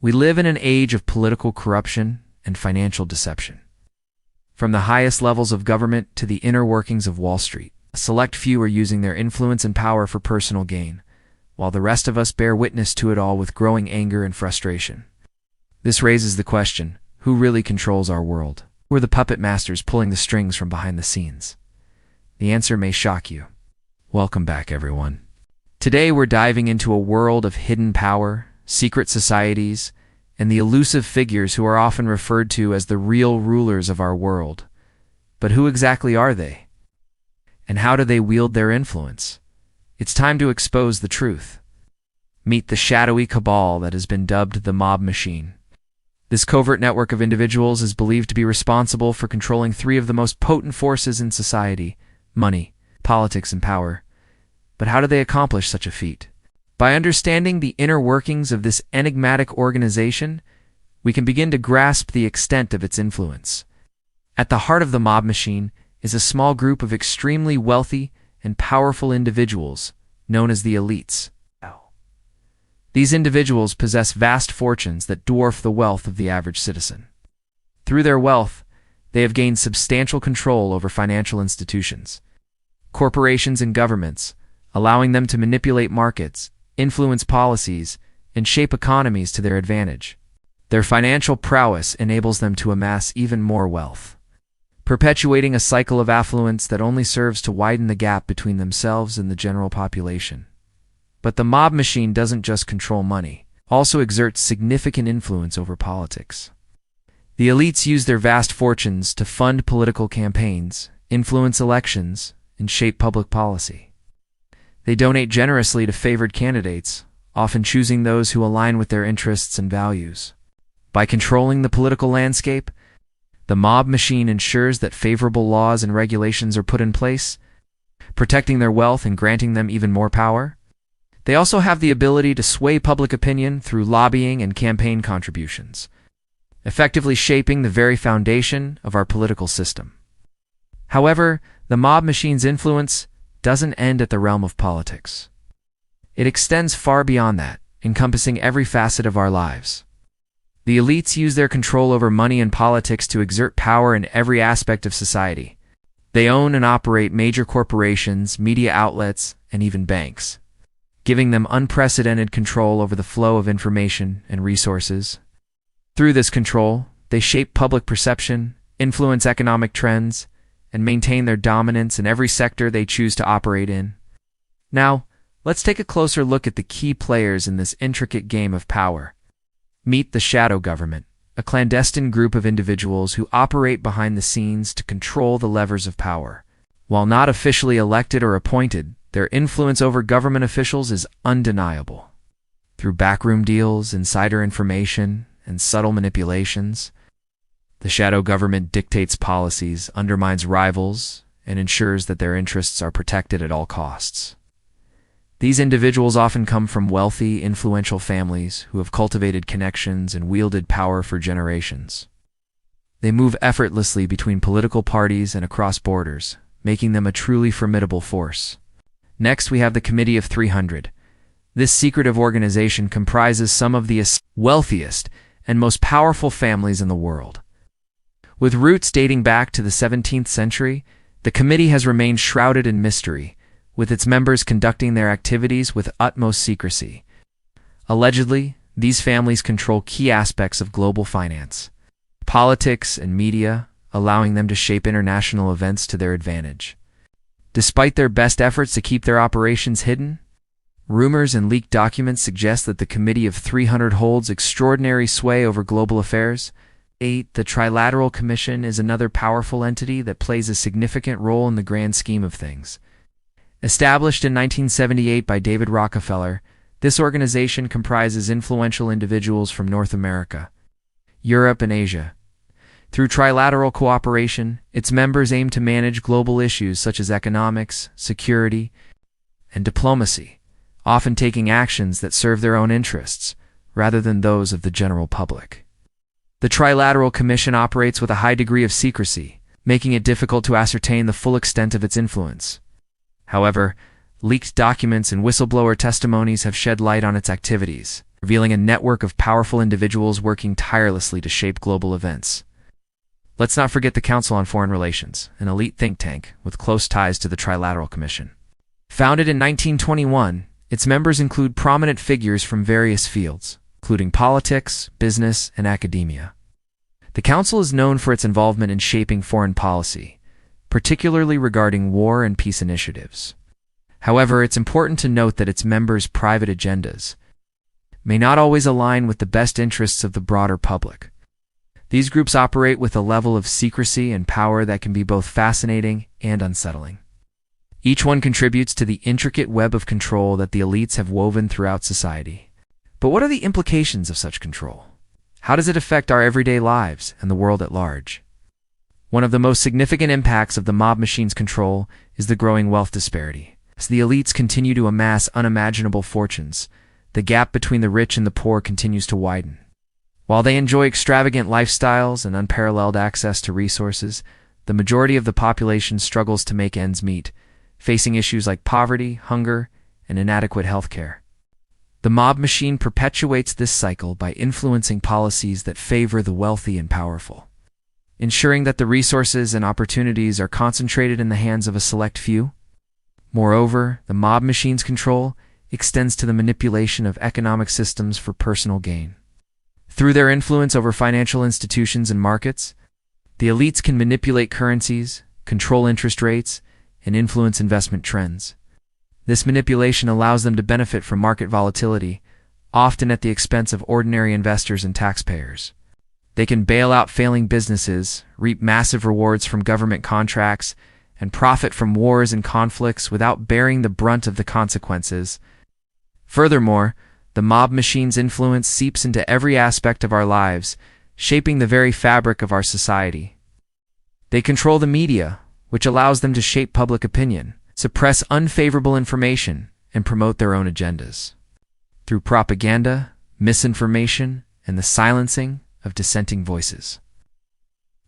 We live in an age of political corruption and financial deception. From the highest levels of government to the inner workings of Wall Street, a select few are using their influence and power for personal gain, while the rest of us bear witness to it all with growing anger and frustration. This raises the question, who really controls our world? Who are the puppet masters pulling the strings from behind the scenes? The answer may shock you. Welcome back, everyone. Today we're diving into a world of hidden power, secret societies, and the elusive figures who are often referred to as the real rulers of our world. But who exactly are they? And how do they wield their influence? It's time to expose the truth. Meet the shadowy cabal that has been dubbed the mob machine. This covert network of individuals is believed to be responsible for controlling three of the most potent forces in society: money, politics, and power. But how do they accomplish such a feat? By understanding the inner workings of this enigmatic organization, we can begin to grasp the extent of its influence. At the heart of the mob machine is a small group of extremely wealthy and powerful individuals known as the elites. These individuals possess vast fortunes that dwarf the wealth of the average citizen. Through their wealth, they have gained substantial control over financial institutions, corporations, and governments, allowing them to manipulate markets, influence policies, and shape economies to their advantage. Their financial prowess enables them to amass even more wealth, perpetuating a cycle of affluence that only serves to widen the gap between themselves and the general population. But the mob machine doesn't just control money, it also exerts significant influence over politics. The elites use their vast fortunes to fund political campaigns, influence elections, and shape public policy. They donate generously to favored candidates, often choosing those who align with their interests and values. By controlling the political landscape, the mob machine ensures that favorable laws and regulations are put in place, protecting their wealth and granting them even more power. They also have the ability to sway public opinion through lobbying and campaign contributions, effectively shaping the very foundation of our political system. However, the mob machine's influence doesn't end at the realm of politics. It extends far beyond that, encompassing every facet of our lives. The elites use their control over money and politics to exert power in every aspect of society. They own and operate major corporations, media outlets, and even banks, giving them unprecedented control over the flow of information and resources. Through this control, they shape public perception, influence economic trends, and maintain their dominance in every sector they choose to operate in. Now, let's take a closer look at the key players in this intricate game of power. Meet the shadow government, a clandestine group of individuals who operate behind the scenes to control the levers of power. While not officially elected or appointed, their influence over government officials is undeniable. Through backroom deals, insider information, and subtle manipulations, the shadow government dictates policies, undermines rivals, and ensures that their interests are protected at all costs. These individuals often come from wealthy, influential families who have cultivated connections and wielded power for generations. They move effortlessly between political parties and across borders, making them a truly formidable force. Next, we have the Committee of 300. This secretive organization comprises some of the wealthiest and most powerful families in the world. With roots dating back to the 17th century, the committee has remained shrouded in mystery, with its members conducting their activities with utmost secrecy. Allegedly, these families control key aspects of global finance, politics, and media, allowing them to shape international events to their advantage. Despite their best efforts to keep their operations hidden, rumors and leaked documents suggest that the Committee of 300 holds extraordinary sway over global affairs. 8. The Trilateral Commission is another powerful entity that plays a significant role in the grand scheme of things. Established in 1978 by David Rockefeller, this organization comprises influential individuals from North America, Europe, and Asia. Through trilateral cooperation, its members aim to manage global issues such as economics, security, and diplomacy, often taking actions that serve their own interests, rather than those of the general public. The Trilateral Commission operates with a high degree of secrecy, making it difficult to ascertain the full extent of its influence. However, leaked documents and whistleblower testimonies have shed light on its activities, revealing a network of powerful individuals working tirelessly to shape global events. Let's not forget the Council on Foreign Relations, an elite think tank with close ties to the Trilateral Commission. Founded in 1921, its members include prominent figures from various fields, including politics, business, and academia. The Council is known for its involvement in shaping foreign policy, particularly regarding war and peace initiatives. However, it's important to note that its members' private agendas may not always align with the best interests of the broader public. These groups operate with a level of secrecy and power that can be both fascinating and unsettling. Each one contributes to the intricate web of control that the elites have woven throughout society. But what are the implications of such control? How does it affect our everyday lives and the world at large? One of the most significant impacts of the mob machine's control is the growing wealth disparity. As the elites continue to amass unimaginable fortunes, the gap between the rich and the poor continues to widen. While they enjoy extravagant lifestyles and unparalleled access to resources, the majority of the population struggles to make ends meet, facing issues like poverty, hunger, and inadequate health care. The mob machine perpetuates this cycle by influencing policies that favor the wealthy and powerful, ensuring that the resources and opportunities are concentrated in the hands of a select few. Moreover, the mob machine's control extends to the manipulation of economic systems for personal gain. Through their influence over financial institutions and markets, the elites can manipulate currencies, control interest rates, and influence investment trends. This manipulation allows them to benefit from market volatility, often at the expense of ordinary investors and taxpayers. They can bail out failing businesses, reap massive rewards from government contracts, and profit from wars and conflicts without bearing the brunt of the consequences. Furthermore, the mob machine's influence seeps into every aspect of our lives, shaping the very fabric of our society. They control the media, which allows them to shape public opinion, suppress unfavorable information, and promote their own agendas. Through propaganda, misinformation, and the silencing of dissenting voices,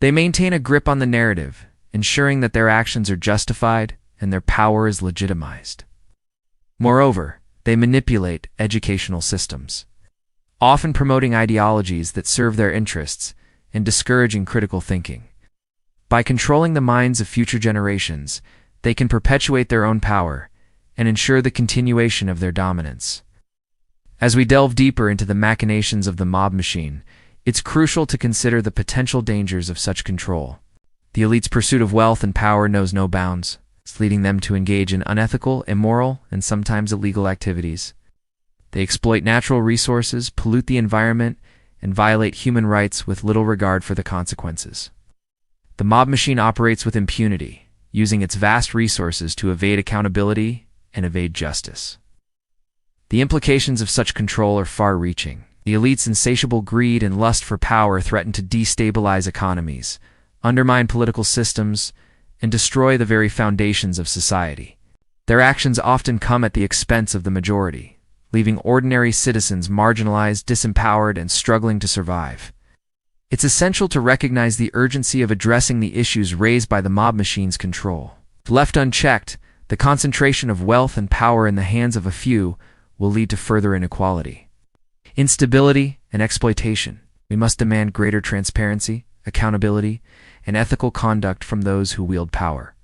they maintain a grip on the narrative, ensuring that their actions are justified and their power is legitimized. Moreover, they manipulate educational systems, often promoting ideologies that serve their interests and discouraging critical thinking. By controlling the minds of future generations, they can perpetuate their own power and ensure the continuation of their dominance. As we delve deeper into the machinations of the mob machine, it's crucial to consider the potential dangers of such control. The elite's pursuit of wealth and power knows no bounds, leading them to engage in unethical, immoral, and sometimes illegal activities. They exploit natural resources, pollute the environment, and violate human rights with little regard for the consequences. The mob machine operates with impunity, using its vast resources to evade accountability and evade justice. The implications of such control are far-reaching. The elite's insatiable greed and lust for power threaten to destabilize economies, undermine political systems, and destroy the very foundations of society. Their actions often come at the expense of the majority, leaving ordinary citizens marginalized, disempowered, and struggling to survive. It's essential to recognize the urgency of addressing the issues raised by the mob machine's control. If left unchecked, the concentration of wealth and power in the hands of a few will lead to further inequality, instability, and exploitation. We must demand greater transparency, accountability, and ethical conduct from those who wield power.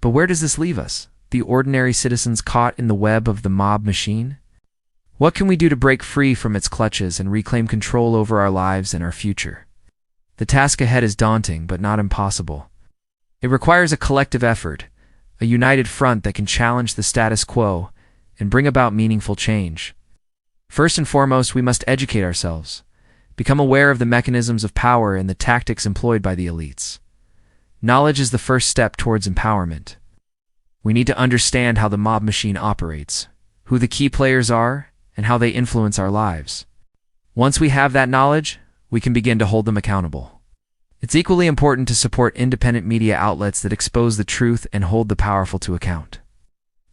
But where does this leave us, the ordinary citizens caught in the web of the mob machine? What can we do to break free from its clutches and reclaim control over our lives and our future? The task ahead is daunting, but not impossible. It requires a collective effort, a united front that can challenge the status quo and bring about meaningful change. First and foremost, we must educate ourselves, become aware of the mechanisms of power and the tactics employed by the elites. Knowledge is the first step towards empowerment. We need to understand how the mob machine operates, who the key players are, and how they influence our lives. Once we have that knowledge, we can begin to hold them accountable. It's equally important to support independent media outlets that expose the truth and hold the powerful to account.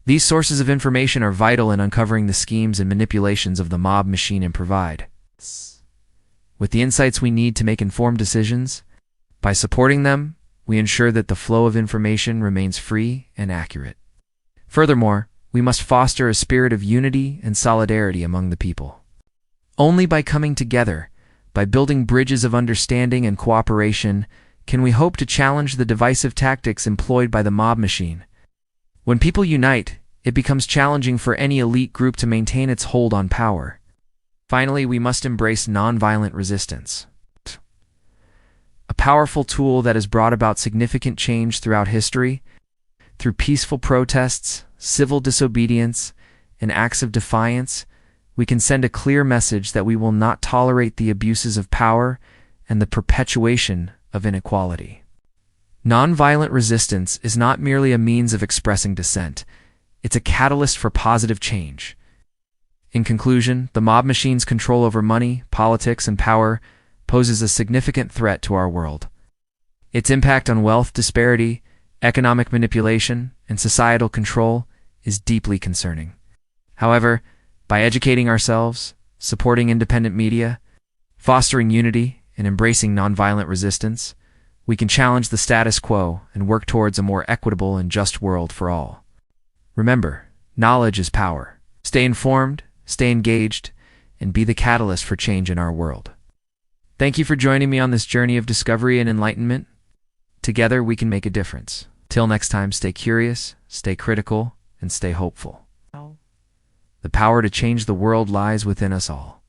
These sources of information are vital in uncovering the schemes and manipulations of the mob machine and provide with the insights we need to make informed decisions. By supporting them, we ensure that the flow of information remains free and accurate. Furthermore, we must foster a spirit of unity and solidarity among the people. Only by coming together, by building bridges of understanding and cooperation, can we hope to challenge the divisive tactics employed by the mob machine. When people unite, it becomes challenging for any elite group to maintain its hold on power. Finally, we must embrace nonviolent resistance, a powerful tool that has brought about significant change throughout history. Through peaceful protests, civil disobedience, and acts of defiance, we can send a clear message that we will not tolerate the abuses of power and the perpetuation of inequality. Nonviolent resistance is not merely a means of expressing dissent, it's a catalyst for positive change. In conclusion, the mob machine's control over money, politics, and power poses a significant threat to our world. Its impact on wealth disparity, economic manipulation, and societal control is deeply concerning. However, by educating ourselves, supporting independent media, fostering unity, and embracing nonviolent resistance, we can challenge the status quo and work towards a more equitable and just world for all. Remember, knowledge is power. Stay informed, stay engaged, and be the catalyst for change in our world. Thank you for joining me on this journey of discovery and enlightenment. Together, we can make a difference. Till next time, stay curious, stay critical, and stay hopeful. The power to change the world lies within us all.